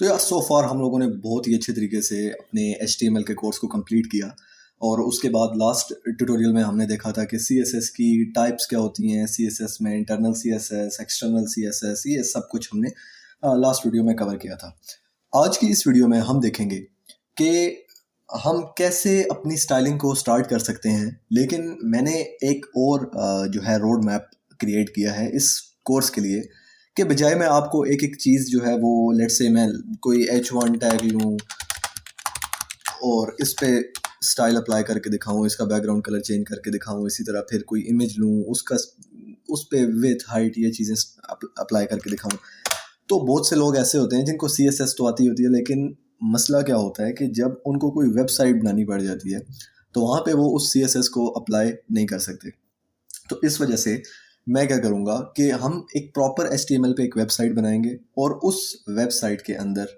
तो यार सो फार हम लोगों ने बहुत ही अच्छे तरीके से अपने HTML के कोर्स को कंप्लीट किया। और उसके बाद लास्ट ट्यूटोरियल में हमने देखा था कि CSS की टाइप्स क्या होती हैं, CSS में इंटरनल CSS, एक्सटर्नल CSS, ये सब कुछ हमने लास्ट वीडियो में कवर किया था। आज की इस वीडियो में हम देखेंगे कि हम कैसे अपनी स्टाइलिंग को स्टार्ट कर सकते हैं। लेकिन मैंने एक और जो है रोड मैप क्रिएट किया है इस कोर्स के लिए, कि बजाय मैं आपको एक एक चीज़ जो है वो लेट्स से मैं कोई H1 टैग लूँ और इस पे स्टाइल अप्लाई करके दिखाऊँ, इसका बैकग्राउंड कलर चेंज करके दिखाऊँ, इसी तरह फिर कोई इमेज लूँ, उसका उस पे विड्थ हाइट ये चीज़ें अप्लाई करके दिखाऊँ। तो बहुत से लोग ऐसे होते हैं जिनको CSS तो आती होती है, लेकिन मसला क्या होता है कि जब उनको कोई वेबसाइट बनानी पड़ जाती है तो वहाँ पे वो उस CSS को अप्लाई नहीं कर सकते। तो इस वजह से मैं क्या करूँगा कि हम एक प्रॉपर HTML पे एक वेबसाइट बनाएंगे और उस वेबसाइट के अंदर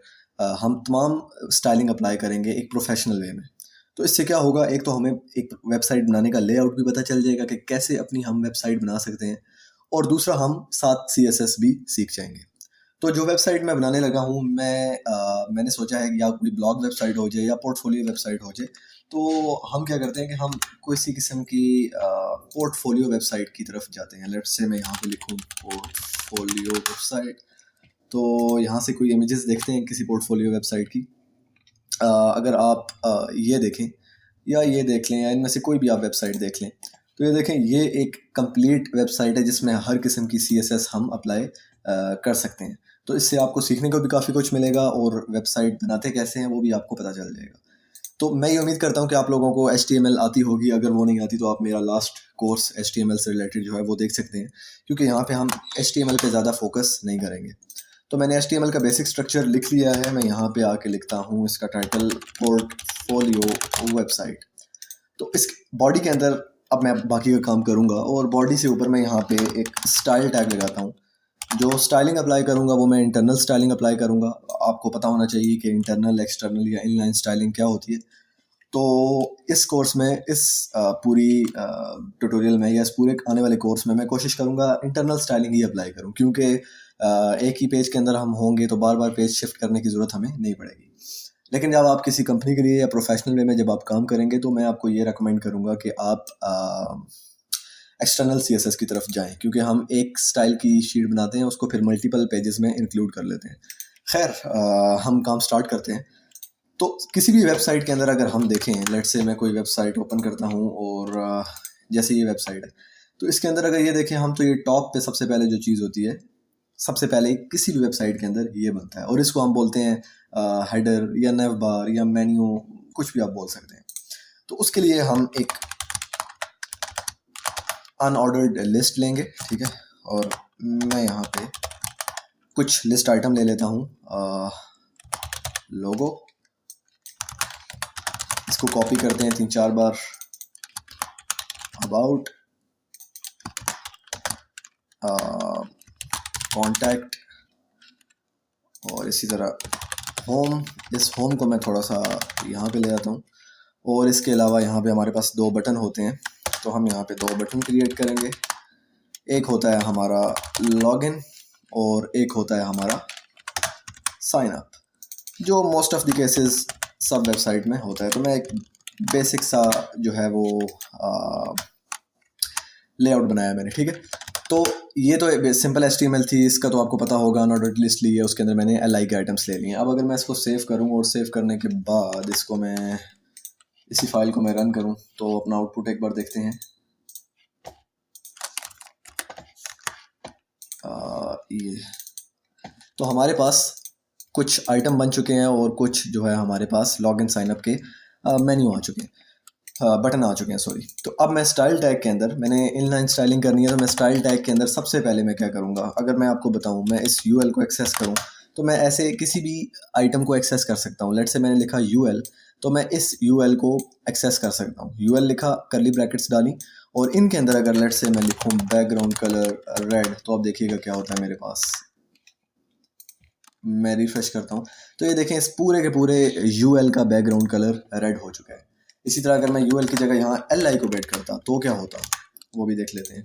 हम तमाम स्टाइलिंग अप्लाई करेंगे एक प्रोफेशनल वे में। तो इससे क्या होगा, एक तो हमें एक वेबसाइट बनाने का लेआउट भी पता चल जाएगा कि कैसे अपनी हम वेबसाइट बना सकते हैं, और दूसरा हम साथ CSS भी सीख जाएंगे। तो जो वेबसाइट मैं बनाने लगा हूँ, मैंने सोचा है कि या कोई ब्लॉग वेबसाइट हो जाए या पोर्टफोलियो वेबसाइट हो जाए। तो हम क्या करते हैं कि हम किसी किस्म की पोर्टफोलियो वेबसाइट की तरफ जाते हैं। लेट्स से मैं यहाँ पे लिखूँ पोर्टफोलियो वेबसाइट। तो यहाँ से कोई इमेजेस देखते हैं किसी पोर्टफोलियो वेबसाइट की। अगर आप ये देखें या ये देख लें या इनमें से कोई भी आप वेबसाइट देख लें, तो ये देखें, ये एक कंप्लीट वेबसाइट है जिसमें हर किस्म की CSS हम अप्लाई कर सकते हैं। तो इससे आपको सीखने को भी काफ़ी कुछ मिलेगा और वेबसाइट बनाते कैसे हैं वो भी आपको पता चल जाएगा। तो मैं ये उम्मीद करता हूँ कि आप लोगों को HTML आती होगी। अगर वो नहीं आती तो आप मेरा लास्ट कोर्स HTML से रिलेटेड जो है वो देख सकते हैं, क्योंकि यहाँ पे हम HTML पे ज़्यादा फोकस नहीं करेंगे। तो मैंने HTML का बेसिक स्ट्रक्चर लिख लिया है। मैं यहाँ पे आके लिखता हूँ इसका टाइटल पोर्टफोलियो वेबसाइट। तो इस बॉडी के अंदर अब मैं बाकी का काम करूँगा, और बॉडी से ऊपर मैं यहाँ पे एक स्टाइल टैग लगाता हूँ। जो स्टाइलिंग अप्लाई करूँगा वो मैं इंटरनल स्टाइलिंग अप्लाई करूँगा। आपको पता होना चाहिए कि इंटरनल, एक्सटर्नल या इनलाइन स्टाइलिंग क्या होती है। तो इस कोर्स में, इस पूरी ट्यूटोरियल में या इस पूरे आने वाले कोर्स में मैं कोशिश करूँगा इंटरनल स्टाइलिंग ही अप्लाई करूँ, क्योंकि एक ही पेज के अंदर हम होंगे तो बार बार पेज शिफ्ट करने की ज़रूरत हमें नहीं पड़ेगी। लेकिन जब आप किसी कंपनी के लिए या प्रोफेशनल वे में जब आप काम करेंगे तो मैं आपको ये रेकमेंड करूँगा कि आप एक्सटर्नल CSS की तरफ जाएं, क्योंकि हम एक स्टाइल की शीट बनाते हैं, उसको फिर मल्टीपल पेजेस में इंक्लूड कर लेते हैं। खैर, हम काम स्टार्ट करते हैं। तो किसी भी वेबसाइट के अंदर अगर हम देखें, लेट्स से मैं कोई वेबसाइट ओपन करता हूँ और जैसे ये वेबसाइट है, तो इसके अंदर अगर ये देखें हम, तो ये टॉप पे सबसे पहले जो चीज़ होती है, सबसे पहले किसी भी वेबसाइट के अंदर ये बनता है, और इसको हम बोलते हैं हेडर या नेव बार या मेन्यू, कुछ भी आप बोल सकते हैं। तो उसके लिए हम एक अनऑर्डर्ड लिस्ट लेंगे, ठीक है। और मैं यहाँ पे कुछ लिस्ट आइटम ले लेता हूँ। लोगो, इसको कॉपी करते हैं 3-4 बार। अबाउट, कॉन्टैक्ट, और इसी तरह होम। इस होम को मैं थोड़ा सा यहाँ पे ले आता हूँ। और इसके अलावा यहाँ पे हमारे पास 2 बटन होते हैं, तो हम यहाँ पे 2 बटन क्रिएट करेंगे। एक होता है हमारा लॉगिन और एक होता है हमारा साइन अप, जो मोस्ट ऑफ द केसेस सब वेबसाइट में होता है। तो मैं एक बेसिक सा जो है वो लेआउट बनाया मैंने, ठीक है। तो ये तो सिंपल HTML थी, इसका तो आपको पता होगा। अनऑर्डर्ड लिस्ट ली है, उसके अंदर मैंने LI के आइटम्स ले लिए। अब अगर मैं इसको सेव करूँ और सेव करने के बाद इसको मैं, इसी फाइल को मैं रन करूँ, तो अपना आउटपुट एक बार देखते हैं। ये तो हमारे पास कुछ आइटम बन चुके हैं और कुछ जो है हमारे पास लॉगिन साइन अप के मेन्यू आ चुके हैं, बटन आ चुके हैं, सॉरी। तो अब मैं स्टाइल टैग के अंदर, मैंने इनलाइन स्टाइलिंग करनी है, तो मैं स्टाइल टैग के अंदर सबसे पहले मैं क्या करूँगा, अगर मैं आपको बताऊँ, मैं इस UL को एक्सेस करूँ, तो मैं ऐसे किसी भी आइटम को एक्सेस कर सकता हूँ। लेट्स से मैंने लिखा UL, तो मैं इस UL को एक्सेस कर सकता हूँ। UL लिखा, करली ब्रैकेट्स डाली, और इनके अंदर अगर लेट्स से मैं लिखूँ बैकग्राउंड कलर रेड, तो आप देखिएगा क्या होता है मेरे पास। मैं रिफ्रेश करता हूँ तो ये देखें, इस पूरे के पूरे UL का बैकग्राउंड कलर रेड हो चुका है। इसी तरह अगर मैं UL की जगह यहाँ LI को बैठ करता तो क्या होता, वो भी देख लेते हैं।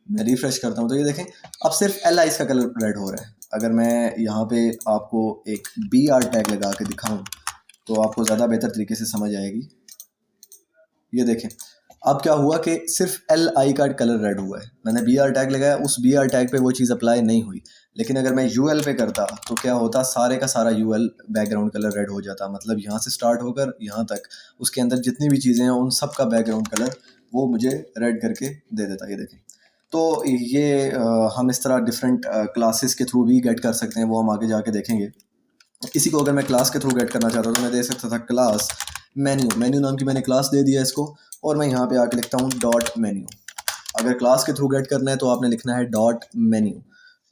मैं रिफ्रेश करता हूँ तो ये देखें, अब सिर्फ LI का कलर रेड हो रहा है। अगर मैं यहाँ पे आपको एक बी आर टैग लगा के दिखाऊँ तो आपको ज़्यादा बेहतर तरीके से समझ आएगी। ये देखें, अब क्या हुआ कि सिर्फ एल आई का कलर रेड हुआ है। मैंने बी आर टैग लगाया, उस बी आर टैग पे वो चीज़ अप्लाई नहीं हुई। लेकिन अगर मैं यू एल पे करता तो क्या होता, सारे का सारा U L background colour red हो जाता। मतलब यहाँ से स्टार्ट होकर यहाँ तक उसके अंदर जितनी भी चीज़ें हैं उन सब का बैकग्राउंड कलर वो मुझे रेड करके दे देता। ये देखें, तो ये हम इस तरह डिफरेंट क्लासेस के थ्रू भी गेट कर सकते हैं, वो हम आगे जाके देखेंगे। इसी को अगर मैं क्लास के थ्रू गेट करना चाहता तो मैं दे सकता था क्लास मेन्यू नाम की मैंने क्लास दे दिया इसको, और मैं यहाँ पे आके लिखता हूँ डॉट मेन्यू। अगर क्लास के थ्रू गेट करना है तो आपने लिखना है डॉट मेन्यू।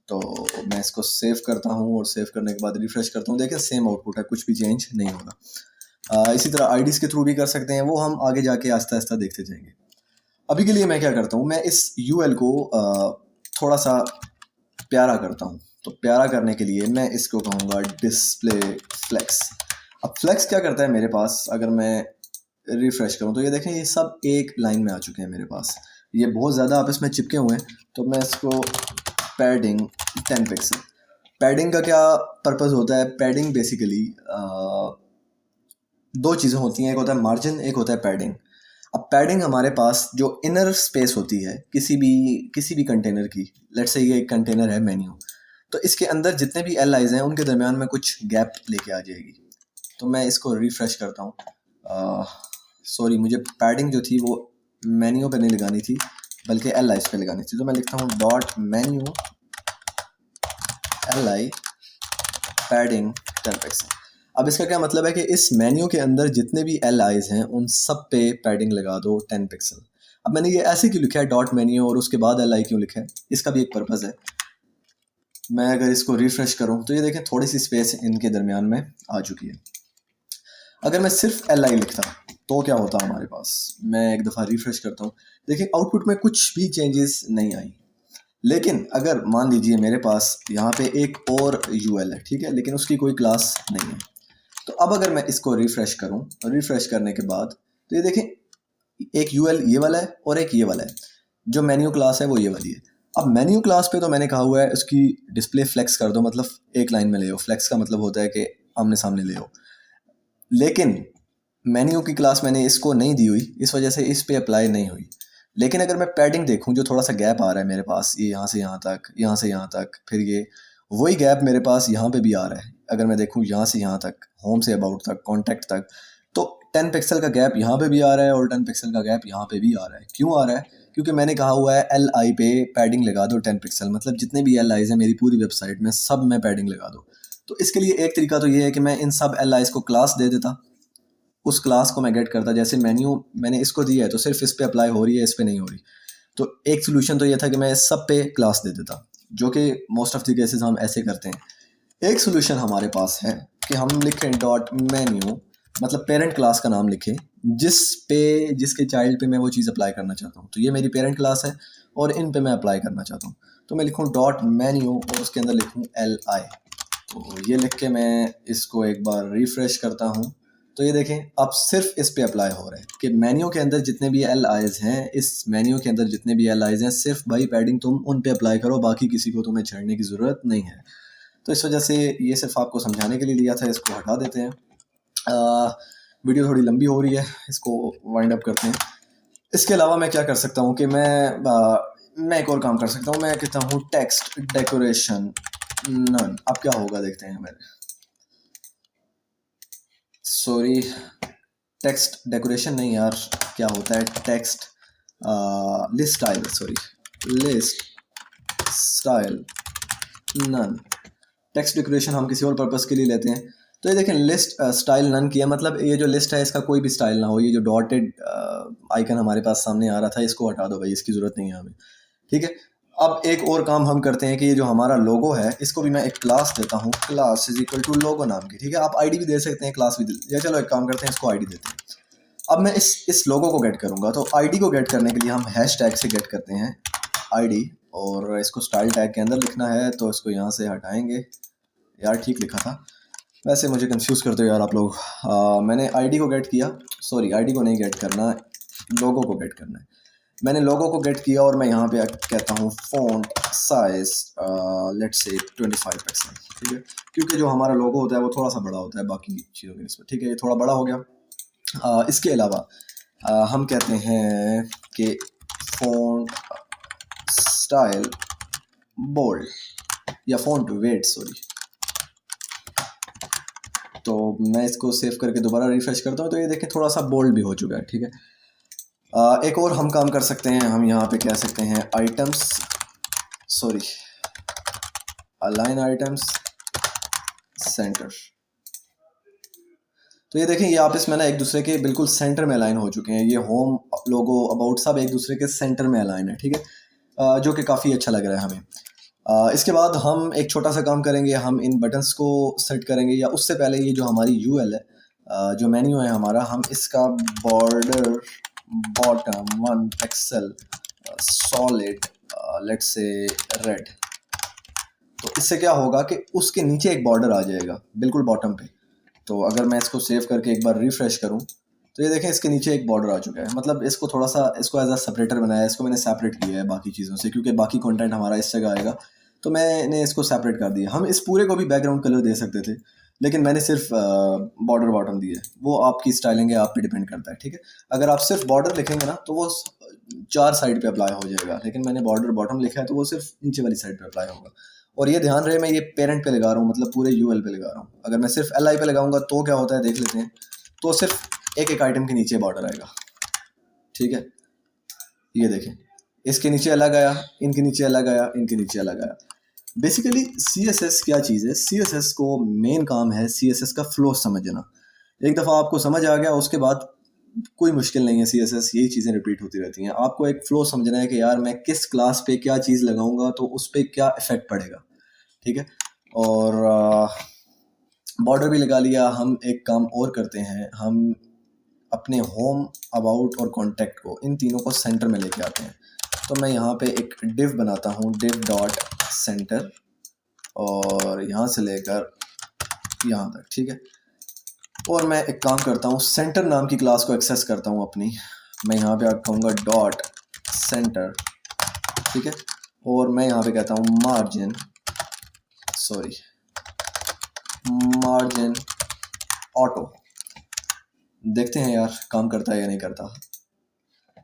तो मैं इसको सेव करता हूँ और सेव करने के बाद रिफ्रेश करता हूँ। देखिए सेम आउटपुट है, कुछ भी चेंज नहीं होगा। इसी तरह आईडीज़ के थ्रू भी कर सकते हैं, वो हम आगे जाके आहिस्ता आहिस्ता देखते जाएंगे। अभी के लिए मैं क्या करता हूँ, मैं इस यूएल को थोड़ा सा प्यारा करता हूँ। तो प्यारा करने के लिए मैं इसको कहूँगा डिस्प्ले फ्लेक्स। अब फ्लेक्स क्या करता है मेरे पास, अगर मैं रिफ्रेश करूँ तो ये देखें ये सब एक लाइन में आ चुके हैं मेरे पास। ये बहुत ज़्यादा आपस में चिपके हुए हैं, तो मैं इसको पैडिंग 10 पिक्सल। पैडिंग का क्या पर्पज़ होता है? पैडिंग बेसिकली दो चीज़ें होती हैं, एक होता है मार्जिन, एक होता है पैडिंग। अब पैडिंग हमारे पास जो इनर स्पेस होती है किसी भी कंटेनर की, लेट्स से ये एक कंटेनर है मेन्यू, तो इसके अंदर जितने भी एल आइज हैं उनके दरमियान में कुछ गैप लेके आ जाएगी। तो मैं इसको रिफ्रेश करता हूँ। सॉरी, मुझे पैडिंग जो थी वो मेन्यू पे नहीं लगानी थी बल्कि एल आइज पे लगानी थी। तो मैं लिखता हूँ dot menu L I padding 10 pixel. अब इसका क्या मतलब है कि इस मेन्यू के अंदर जितने भी एल आइज हैं उन सब पे पैडिंग लगा दो 10 पिक्सल। अब मैंने ये ऐसे क्यों लिखा है डॉट मेन्यू और उसके बाद एल आई क्यों लिखा है, इसका भी एक पर्पज़ है। मैं अगर इसको रिफ्रेश करूं तो ये देखें थोड़ी सी स्पेस इनके दरमियान में आ चुकी है। अगर मैं सिर्फ एल आई लिखता तो क्या होता हमारे पास, मैं एक दफ़ा रिफ्रेश करता हूँ, देखिए आउटपुट में कुछ भी चेंजेस नहीं आई। लेकिन अगर मान लीजिए मेरे पास यहाँ पे एक और यूएल है, ठीक है, लेकिन उसकी कोई क्लास नहीं है, तो अब अगर मैं इसको रिफ्रेश करूं, रिफ्रेश करने के बाद तो ये देखें एक यूएल ये वाला है और एक ये वाला है। जो मेन्यू क्लास है वो ये वाली है। अब मेन्यू क्लास पे तो मैंने कहा हुआ है उसकी डिस्प्ले फ्लेक्स कर दो, मतलब एक लाइन में ले आओ। फ्लेक्स का मतलब होता है कि आमने सामने ले आओ। लेकिन मेन्यू की क्लास मैंने इसको नहीं दी हुई, इस वजह से इस पे अप्लाई नहीं हुई। लेकिन अगर मैं पैडिंग देखूं, जो थोड़ा सा गैप आ रहा है मेरे पास, ये यहाँ से यहाँ तक, यहाँ से यहाँ तक, फिर ये वही गैप मेरे पास यहाँ पे भी आ रहा है। अगर मैं देखूं यहाँ से यहाँ तक, होम से अबाउट तक, कॉन्टैक्ट तक, तो 10 पिक्सल का गैप यहाँ पे भी आ रहा है और 10 पिक्सल का गैप यहाँ पे भी आ रहा है। क्यों आ रहा है? क्योंकि मैंने कहा हुआ है एल आई पे पैडिंग लगा दो 10 पिक्सल, मतलब जितने भी एल आईज हैं मेरी पूरी वेबसाइट में सब में पैडिंग लगा दो। तो इसके लिए एक तरीका तो ये है कि मैं इन सब एल आईज को क्लास दे देता, उस क्लास को मैं गेट करता। जैसे मेन्यू मैंने इसको दिया है तो सिर्फ इस पे अप्लाई हो रही है, इस पे नहीं हो रही। तो एक सोल्यूशन तो ये था कि मैं सब पे क्लास दे देता, जो कि मोस्ट ऑफ द केसेस हम ऐसे करते हैं। एक सोल्यूशन हमारे पास है कि हम लिखें डॉट मेन्यू, मतलब पेरेंट क्लास का नाम लिखें जिसके चाइल्ड पे मैं वो चीज़ अप्लाई करना चाहता हूँ। तो ये मेरी पेरेंट क्लास है और इन पे मैं अप्लाई करना चाहता हूँ। तो मैं लिखूँ डॉट मेन्यू और उसके अंदर लिखूँ एल आई। तो ये लिख के मैं इसको एक बार रिफ्रेश करता हूँ तो ये देखें अब सिर्फ इस पे अप्लाई हो रहा है कि मेन्यू के अंदर जितने भी एल आईज हैं, इस मेन्यू के अंदर जितने भी एल आईज हैं, सिर्फ भाई पैडिंग तुम उन पे अप्लाई करो, बाकी किसी को तुम्हें छेड़ने की ज़रूरत नहीं है। तो इस वजह से ये सिर्फ आपको समझाने के लिए लिया था, इसको हटा देते हैं। वीडियो थोड़ी लंबी हो रही है, इसको वाइंड अप करते हैं। इसके अलावा मैं क्या कर सकता हूँ कि मैं एक और काम कर सकता हूँ। मैं कहता हूँ टेक्स्ट डेकोरेशन नन। अब क्या होगा देखते हैं। मेरे सॉरी, टेक्स्ट डेकोरेशन नहीं यार, क्या होता है text list style, sorry list style none. Text decoration हम किसी और पर्पस के लिए लेते हैं। तो ये देखें लिस्ट स्टाइल नन किया, मतलब ये जो लिस्ट है इसका कोई भी स्टाइल ना हो। ये जो डॉटेड आइकन हमारे पास सामने आ रहा था इसको हटा दो भाई, इसकी ज़रूरत नहीं है हमें, ठीक है। अब एक और काम हम करते हैं कि ये जो हमारा लोगो है इसको भी मैं एक क्लास देता हूँ, क्लास इज इक्वल टू लोगो नाम की, ठीक है। आप आईडी भी दे सकते हैं, क्लास भी दे, या चलो एक काम करते हैं इसको आईडी देते हैं। अब मैं इस लोगो को गेट करूँगा, तो आईडी को गेट करने के लिए हम हैश टैग से गेट करते हैं आईडी, और इसको स्टाइल टैग के अंदर लिखना है। तो इसको यहाँ से हटाएंगे, यार ठीक लिखा था, वैसे मुझे कंफ्यूज करते हो यार आप लोग। मैंने आईडी को गेट किया, सॉरी आईडी को नहीं गेट करना, लोगो को गेट करना है। मैंने लोगो को गेट किया और मैं यहाँ पे कहता हूँ font size let's say 25 pixel, ठीक है, क्योंकि जो हमारा लोगो होता है वो थोड़ा सा बड़ा होता है बाकी चीज़ों के निस्बत, ठीक है, ये थोड़ा बड़ा हो गया। इसके अलावा हम कहते हैं कि फ़ॉन्ट स्टाइल बोल्ड या फ़ॉन्ट वेट, सॉरी। तो मैं इसको सेव करके दोबारा रिफ्रेश करता हूँ तो ये देखें थोड़ा सा बोल्ड भी हो चुका है, ठीक है। एक और हम काम कर सकते हैं, हम यहाँ पे कह सकते हैं items, sorry, align items centre. तो ये देखें ये आपस में ना एक दूसरे के बिल्कुल सेंटर में अलाइन हो चुके हैं, ये होम, लोगो, अबाउट सब एक दूसरे के सेंटर में अलाइन है, ठीक है, जो कि काफ़ी अच्छा लग रहा है हमें। इसके बाद हम एक छोटा सा काम करेंगे, हम इन बटन्स को सेट करेंगे, या उससे पहले ये जो हमारी यूएल है, जो मेन्यू है हमारा, हम इसका border bottom 1 pixel solid let's say red. तो इससे क्या होगा कि उसके नीचे एक बॉर्डर आ जाएगा बिल्कुल बॉटम पे। तो अगर मैं इसको सेव करके एक बार रिफ्रेश करूं तो ये देखें इसके नीचे एक बॉर्डर आ चुका है, मतलब इसको थोड़ा सा, इसको एज अ सेपरेटर बनाया है, इसको मैंने सेपरेट किया है बाकी चीज़ों से, क्योंकि बाकी कंटेंट हमारा इस जगह आएगा, तो मैंने इसको सेपरेट कर दिया। हम इस पूरे को भी बैकग्राउंड कलर दे सकते थे, लेकिन मैंने सिर्फ बॉर्डर बॉटम दी है, वो आपकी स्टाइलिंग है, आप पे डिपेंड करता है, ठीक है। अगर आप सिर्फ बॉर्डर लिखेंगे ना तो वो 4 साइड पे अप्लाई हो जाएगा, लेकिन मैंने बॉर्डर बॉटम लिखा है तो वो सिर्फ नीचे वाली साइड पे अप्लाई होगा। और ये ध्यान रहे मैं ये पेरेंट पे लगा रहा हूँ, मतलब पूरे यूएल पे लगा रहा हूँ। अगर मैं सिर्फ एल आई पे लगाऊंगा तो क्या होता है देख लेते हैं, तो सिर्फ एक एक आइटम के नीचे बॉर्डर आएगा, ठीक है। ये देखें इसके नीचे अलग आया, इनके नीचे अलग आया, इनके नीचे अलग आया। बेसिकली सी एस एस क्या चीज़ है, सी एस एस को मेन काम है सी एस एस का फ्लो समझना। एक दफ़ा आपको समझ आ गया उसके बाद कोई मुश्किल नहीं है, सी एस एस यही चीज़ें रिपीट होती रहती हैं। आपको एक फ़्लो समझना है कि यार मैं किस क्लास पे क्या चीज़ लगाऊंगा तो उस पर क्या इफ़ेक्ट पड़ेगा, ठीक है। और बॉर्डर भी लगा लिया। हम एक काम और करते हैं, हम अपने होम, अबाउट और कॉन्टैक्ट को, इन तीनों को सेंटर में लेके आते हैं। तो मैं यहाँ पे एक डिव बनाता हूँ, डिव डॉट सेंटर, और यहाँ से लेकर यहाँ तक, ठीक है। और मैं एक काम करता हूँ, सेंटर नाम की क्लास को एक्सेस करता हूँ अपनी। मैं यहाँ पे कहूँगा डॉट सेंटर, ठीक है। और मैं यहाँ पे कहता हूँ मार्जिन, सॉरी, मार्जिन ऑटो। देखते हैं यार काम करता है या नहीं करता।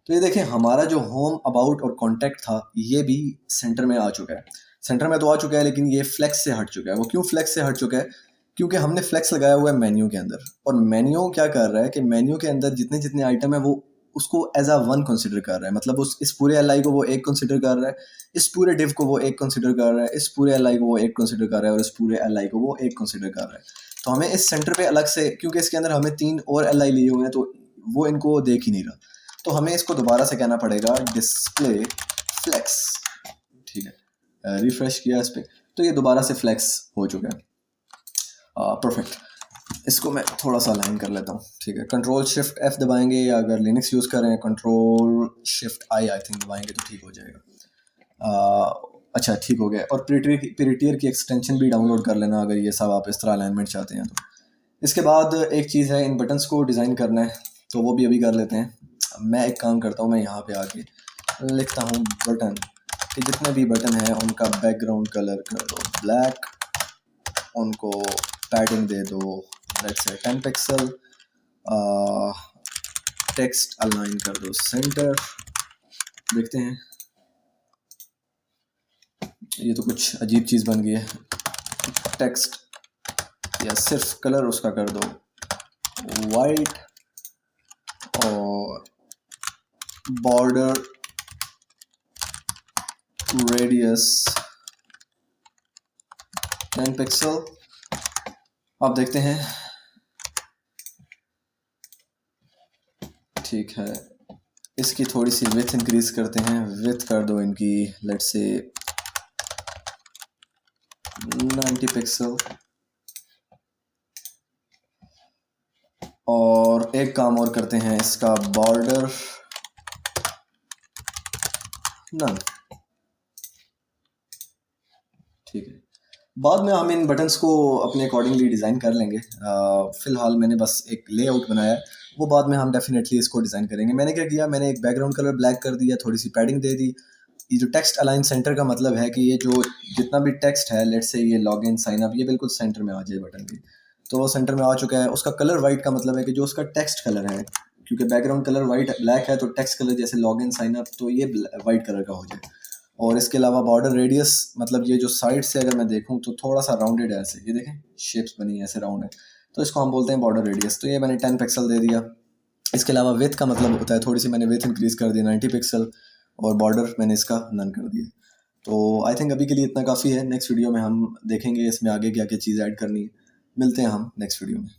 तो ये देखें हमारा जो होम, अबाउट और कॉन्टैक्ट था ये भी सेंटर में आ चुका है। सेंटर में तो आ चुका है लेकिन ये फ्लेक्स से हट चुका है। वो क्यों फ्लेक्स से हट चुका है? क्योंकि हमने फ्लेक्स लगाया हुआ है मेन्यू के अंदर, और मेन्यू क्या कर रहा है कि मेन्यू के अंदर जितने जितने आइटम है वो उसको एज अ वन कंसिडर कर रहा है। मतलब उस इस पूरे एल आई को वो एक कंसिडर कर रहा है, इस पूरे डिव को वो एक कंसिडर कर रहा है, इस पूरे एल आई को वो एक कंसिडर कर रहा है, और इस पूरे एल आई को वो एक कंसिडर कर रहा है। तो हमें इस सेंटर पे अलग से, क्योंकि इसके अंदर हमें 3 और एल आई लिए हुए हैं तो वो इनको देख ही नहीं रहा, तो हमें इसको दोबारा से कहना पड़ेगा डिस्प्ले फ्लेक्स, ठीक है। रिफ्रेश किया इस पर तो ये दोबारा से फ्लेक्स हो चुका है। परफेक्ट। इसको मैं थोड़ा सा अलाइन कर लेता हूँ, ठीक है। कंट्रोल शिफ्ट एफ दबाएंगे, या अगर लिनक्स यूज़ करें कंट्रोल शिफ्ट आई थिंक दबाएंगे तो ठीक हो जाएगा। अच्छा ठीक हो गया। और प्रीटियर की एक्सटेंशन भी डाउनलोड कर लेना अगर ये सब आप इस तरह अलाइनमेंट चाहते हैं तो। इसके बाद एक चीज़ है, इन बटन्स को डिज़ाइन करना है तो वो भी अभी कर लेते हैं। मैं एक काम करता हूँ, मैं यहाँ पे आके लिखता हूँ बटन, कि जितने भी बटन हैं उनका बैकग्राउंड कलर कर दो ब्लैक, उनको पैडिंग दे दो let's say 10 pixel, text align कर दो सेंटर। देखते हैं, ये तो कुछ अजीब चीज़ बन गई है। टेक्स्ट या सिर्फ कलर उसका कर दो वाइट, और बॉर्डर रेडियस 10 पिक्सल। आप देखते हैं ठीक है। इसकी थोड़ी सी विड्थ इंक्रीज करते हैं, विड्थ कर दो इनकी लेट्स से 90 पिक्सल। और एक काम और करते हैं, इसका बॉर्डर नन, ठीक है। बाद में हम इन बटन्स को अपने अकॉर्डिंगली डिज़ाइन कर लेंगे। फ़िलहाल मैंने बस एक लेआउट बनाया है, वो बाद में हम डेफिनेटली इसको डिज़ाइन करेंगे। मैंने क्या किया, मैंने एक बैकग्राउंड कलर ब्लैक कर दिया, थोड़ी सी पैडिंग दे दी। ये जो टेक्स्ट अलाइन सेंटर का मतलब है कि ये जो जितना भी टेक्स्ट है, लेट्स से ये लॉगिन साइन अप, ये बिल्कुल सेंटर में आ जाए बटन के। तो वो सेंटर में आ चुका है। उसका कलर वाइट का मतलब है कि जो उसका टेक्स्ट कलर है, क्योंकि बैकग्राउंड कलर वाइट ब्लैक है, तो टेक्स्ट कलर जैसे लॉगिन साइन अप, तो ये वाइट कलर का हो जाए। और इसके अलावा बॉर्डर रेडियस, मतलब ये जो साइड से अगर मैं देखूँ तो थोड़ा सा राउंडेड है, ऐसे ये देखें शेप्स बनी है ऐसे राउंड है, तो इसको हम बोलते हैं बॉर्डर रेडियस। तो ये मैंने 10 पिक्सल दे दिया। इसके अलावा विथ का मतलब होता है, थोड़ी सी मैंने विथ इंक्रीज़ कर दी 90 पिक्सल, और बॉर्डर मैंने इसका नन कर दिया। तो आई थिंक अभी के लिए इतना काफ़ी है। नेक्स्ट वीडियो में हम देखेंगे इसमें आगे क्या क्या चीज़ ऐड करनी है। मिलते हैं हम नेक्स्ट वीडियो में।